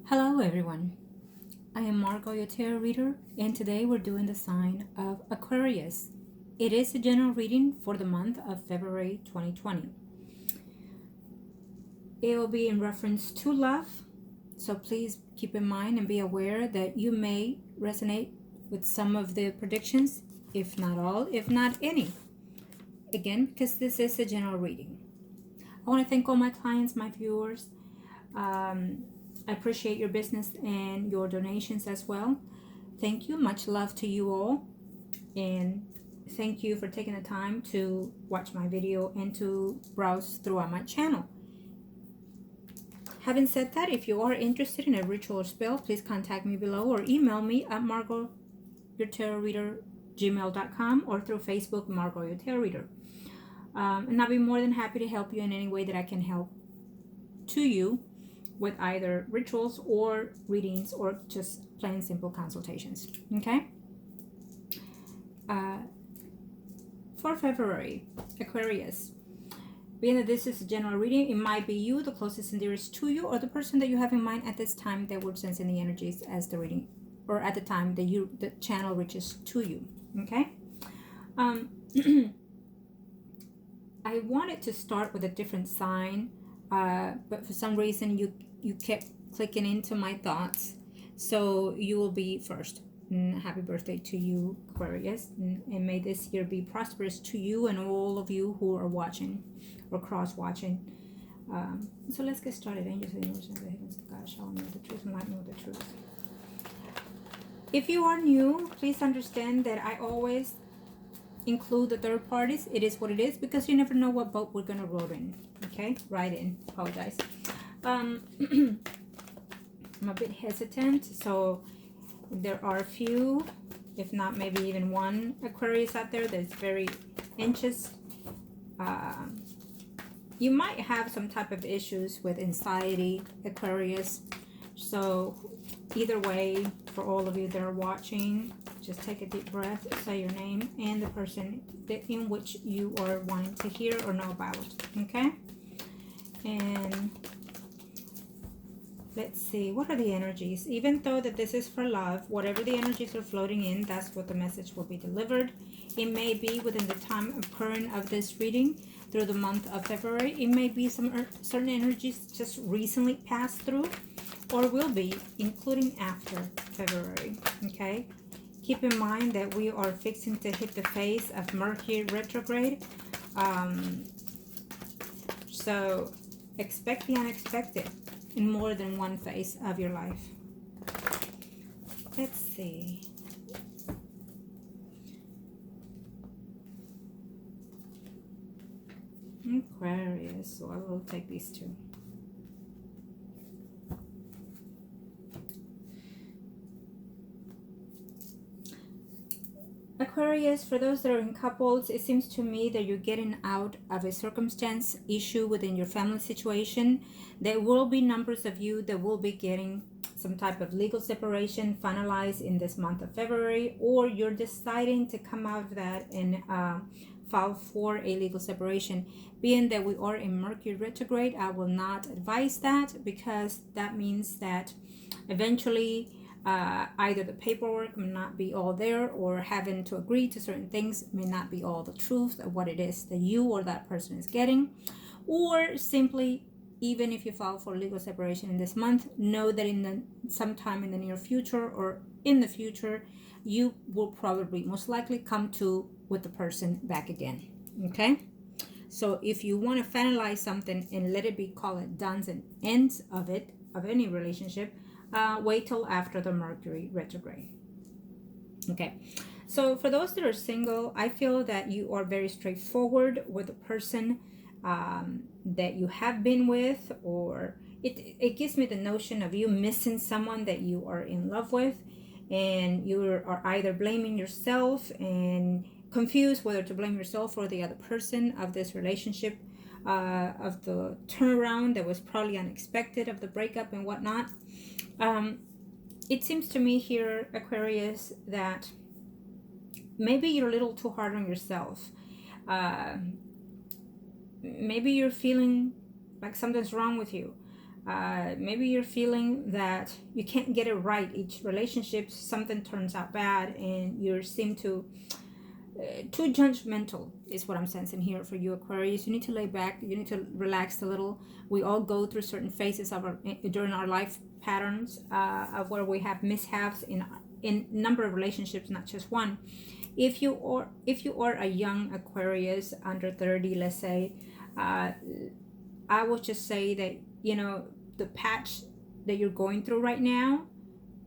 Hello everyone, I am Margourtarotreader and today we're doing the sign of Aquarius. It is a general reading for the month of February 2020. It will be in reference to love, so please keep in mind and be aware that you may resonate with some of the predictions, if not all, if not any. Again, because this is a general reading. I want to thank all my clients, my viewers. I appreciate your business and your donations as well. Thank you. Much love to you all. And thank you for taking the time to watch my video and to browse throughout my channel. Having said that, if you are interested in a ritual or spell, please contact me below or email me at margourtarotreader@gmail.com or through Facebook, Margourtarotreader. And I'll be more than happy to help you in any way that I can help to you with either rituals or readings or just plain simple consultations. Okay? For February, Aquarius. Being that this is a general reading, it might be you, the closest and dearest to you, or the person that you have in mind at this time that would sense in the energies as the reading, or at the time that the channel reaches to you. Okay? I wanted to start with a different sign, but for some reason you kept clicking into my thoughts, so you will be first. Happy birthday to you, Aquarius, and may this year be prosperous to you and all of you who are watching or cross-watching. So let's get started. Angels of the universe and the heavens of God, show me the truth and light me with the truth. If you are new, please understand that I always include the third parties. It is what it is, because you never know what boat we're gonna row in. Okay, right in. Apologize. I'm a bit hesitant, so there are a few, if not maybe even one Aquarius out there that's very anxious. You might have some type of issues with anxiety, Aquarius. So either way, for all of you that are watching, just take a deep breath, say your name and the person in which you are wanting to hear or know about. Okay? And let's see, what are the energies? Even though that this is for love, whatever the energies are floating in, that's what the message will be delivered. It may be within the time occurring of this reading through the month of February. It may be some certain energies just recently passed through, or will be, including after February. Okay? Keep in mind that we are fixing to hit the phase of Mercury retrograde. So expect the unexpected in more than one phase of your life. Let's see. Aquarius, so I will take these two. Aquarius, for those that are in couples, it seems to me that you're getting out of a circumstance, issue within your family situation. There will be numbers of you that will be getting some type of legal separation finalized in this month of February, or you're deciding to come out of that and file for a legal separation. Being that we are in Mercury retrograde, I will not advise that, because that means that eventually either the paperwork may not be all there, or having to agree to certain things may not be all the truth of what it is that you or that person is getting. Or simply, even if you file for legal separation in this month, know that sometime in the near future or in the future, you will probably most likely come to with the person back again. Okay? So if you want to finalize something and let it be, call it dones and ends of it, of any relationship, wait till after the Mercury retrograde. Okay, so for those that are single, I feel that you are very straightforward with the person that you have been with, or it gives me the notion of you missing someone that you are in love with, and you are either blaming yourself and confused whether to blame yourself or the other person of this relationship, of the turnaround that was probably unexpected, of the breakup and whatnot. It seems to me here, Aquarius, that maybe you're a little too hard on yourself. Maybe you're feeling like something's wrong with you. Maybe you're feeling that you can't get it right. Each relationship, something turns out bad, and you seem to too judgmental is what I'm sensing here for you, Aquarius. You need to lay back. You need to relax a little. We all go through certain phases of during our life patterns of where we have mishaps in number of relationships, not just one. If you are a young Aquarius under 30, let's say, I would just say that, the patch that you're going through right now,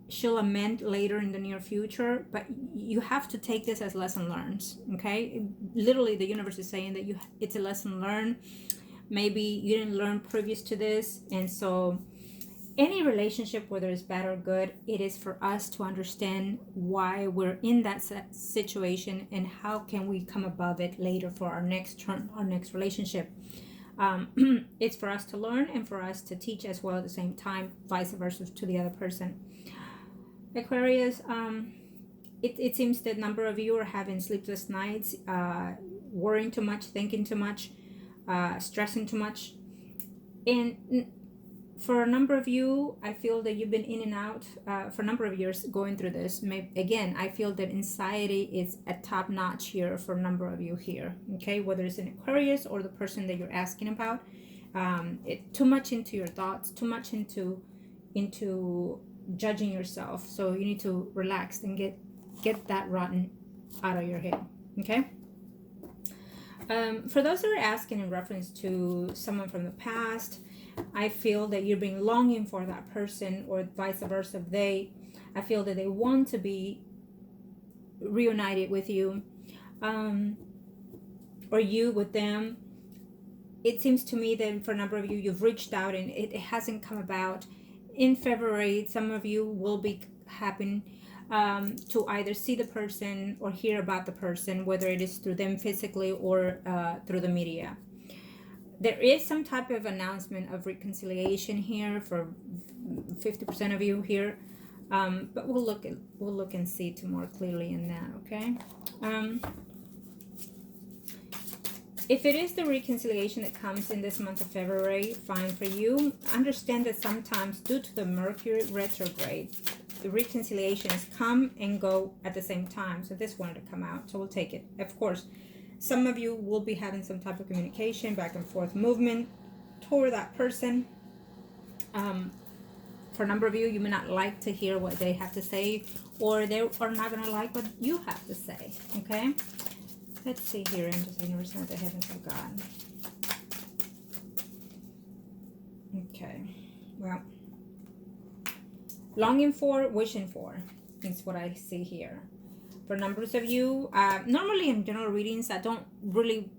she'll amend later in the near future, but you have to take this as lesson learned. Okay, literally the universe is saying that it's a lesson learned. Maybe you didn't learn previous to this, and so any relationship, whether it's bad or good, it is for us to understand why we're in that situation and how can we come above it later for our next turn, our next relationship. It's for us to learn and for us to teach as well at the same time, vice versa to the other person. Aquarius, it seems that a number of you are having sleepless nights, worrying too much, thinking too much, stressing too much. And for a number of you, I feel that you've been in and out for a number of years going through this. Again, I feel that anxiety is at top notch here for a number of you here. Okay, whether it's an Aquarius or the person that you're asking about, too much into your thoughts, too much into judging yourself. So you need to relax and get that rotten out of your head. Okay. For those that are asking in reference to someone from the past, I feel that you've been longing for that person, or vice versa. I feel that they want to be reunited with you, or you with them. It seems to me that for a number of you, you've reached out and it hasn't come about. In February, some of you will be happy to either see the person or hear about the person, whether it is through them physically or through the media. There is some type of announcement of reconciliation here for 50% of you here, but we'll look and see to more clearly in that. Okay. If it is the reconciliation that comes in this month of February, fine for you. Understand that sometimes due to the Mercury retrograde, the reconciliations come and go at the same time. So this wanted to come out, so we'll take it. Of course, some of you will be having some type of communication, back and forth movement toward that person. For a number of you, you may not like to hear what they have to say, or they are not going to like what you have to say. Okay? Let's see here. I'm just universe, not the heavens of God. Okay. Well, longing for, wishing for is what I see here. For numbers of you, normally in general readings, I don't really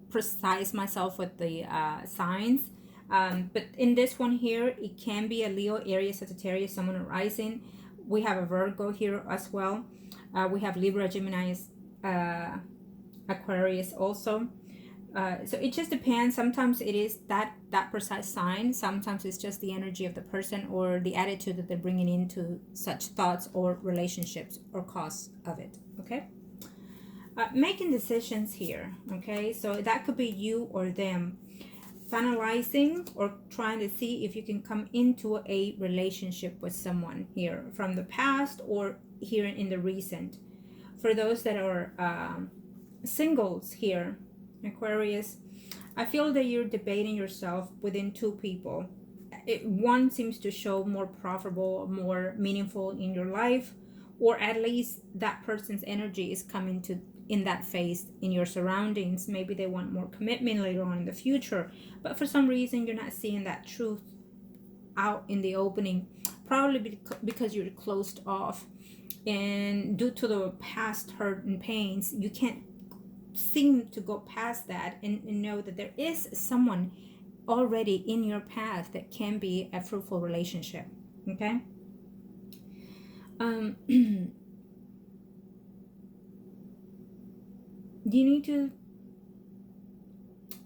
precise myself with the signs. But in this one here, it can be a Leo, Aries, Sagittarius, Sun, and Rising. We have a Virgo here as well. We have Libra, Gemini, Aquarius also. So it just depends. Sometimes it is that precise sign. Sometimes it's just the energy of the person or the attitude that they're bringing into such thoughts or relationships or cause of it. Okay. Making decisions here. Okay. So that could be you or them. Finalizing or trying to see if you can come into a relationship with someone here from the past or here in the recent. For those that are singles here, Aquarius, I feel that you're debating yourself within two people. One seems to show more profitable, more meaningful in your life, or at least that person's energy is coming to in that phase in your surroundings. Maybe they want more commitment later on in the future, but for some reason you're not seeing that truth out in the opening, probably because you're closed off, and due to the past hurt and pains, you can't seem to go past that and know that there is someone already in your path that can be a fruitful relationship. Okay.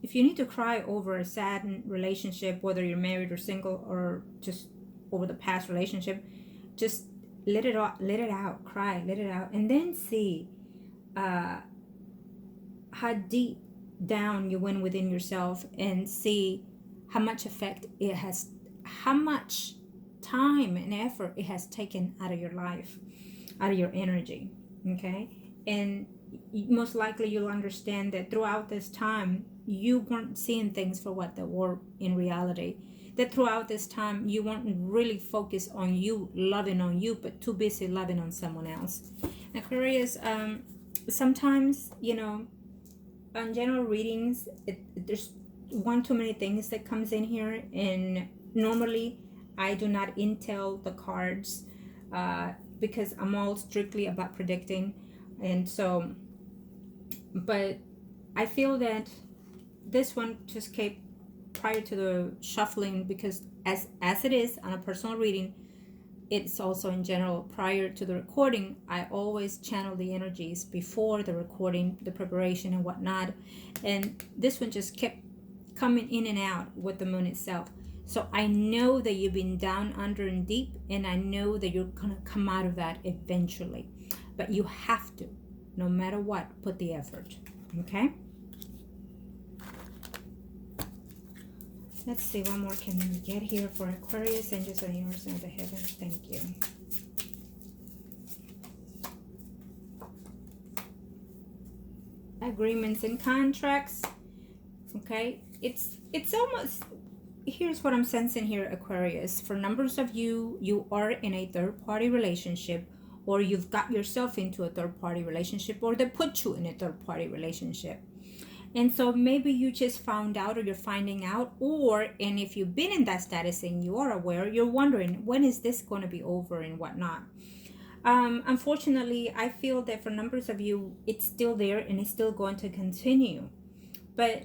If you need to cry over a sad relationship, whether you're married or single or just over the past relationship, just let it out, cry, let it out, and then see how deep down you went within yourself and see how much effect it has how much time and effort it has taken out of your life, out of your energy. Okay, and most likely you'll understand that throughout this time you weren't seeing things for what they were in reality, that throughout this time you weren't really focused on you, loving on you, but too busy loving on someone else. Aquarius, sometimes, on general readings, there's one too many things that comes in here, and normally I do not intel the cards because I'm all strictly about predicting. And so, but I feel that this one just came prior to the shuffling, because as it is on a personal reading, it's also in general prior to the recording. I always channel the energies before the recording, the preparation and whatnot, and this one just kept coming in and out with the moon itself. So I know that you've been down, under, and deep, and I know that you're gonna come out of that eventually, but you have to, no matter what, put the effort. Okay, let's see, what more can we get here for Aquarius? Angels of the universe and the heavens, thank you. Agreements and contracts. Okay, it's almost, here's what I'm sensing here, Aquarius. For numbers of you, you are in a third-party relationship, or you've got yourself into a third-party relationship, or they put you in a third-party relationship. And so maybe you just found out, or you're finding out, and if you've been in that status and you are aware, you're wondering, when is this going to be over and whatnot. Unfortunately, I feel that for numbers of you, it's still there and it's still going to continue. But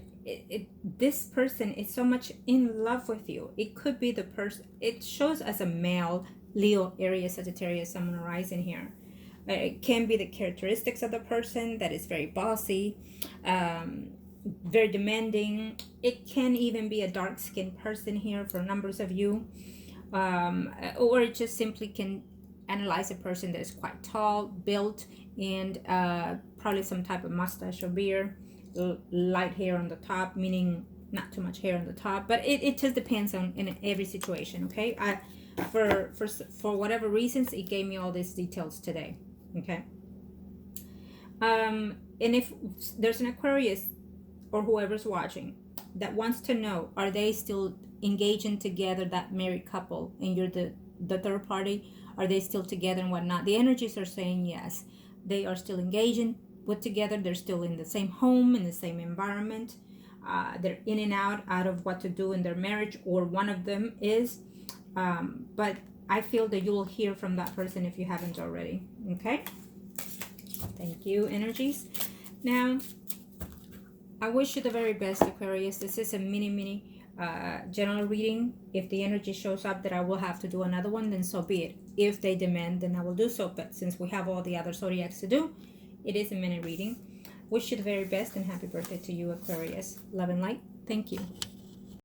this person is so much in love with you. It could be the person, it shows as a male, Leo, Aries, Sagittarius, Sun, Moon, Rising here. It can be the characteristics of the person that is very bossy, very demanding. It can even be a dark-skinned person here for numbers of you, or it just simply can analyze a person that is quite tall, built, and probably some type of mustache or beard, light hair on the top, meaning not too much hair on the top, but it just depends on in every situation. Okay, for whatever reasons, it gave me all these details today. Okay, and if there's an Aquarius or whoever's watching that wants to know, are they still engaging together, that married couple, and you're the third party, are they still together and whatnot? The energies are saying yes, they are still engaging with together. They're still in the same home, in the same environment. They're in and out of what to do in their marriage, or one of them is, but I feel that you will hear from that person if you haven't already. Okay, thank you, energies. Now I wish you the very best, Aquarius. This is a mini general reading. If the energy shows up that I will have to do another one, then so be it. If they demand, then I will do so, but since we have all the other zodiacs to do, it is a mini reading. Wish you the very best and happy birthday to you, Aquarius. Love and light. Thank you.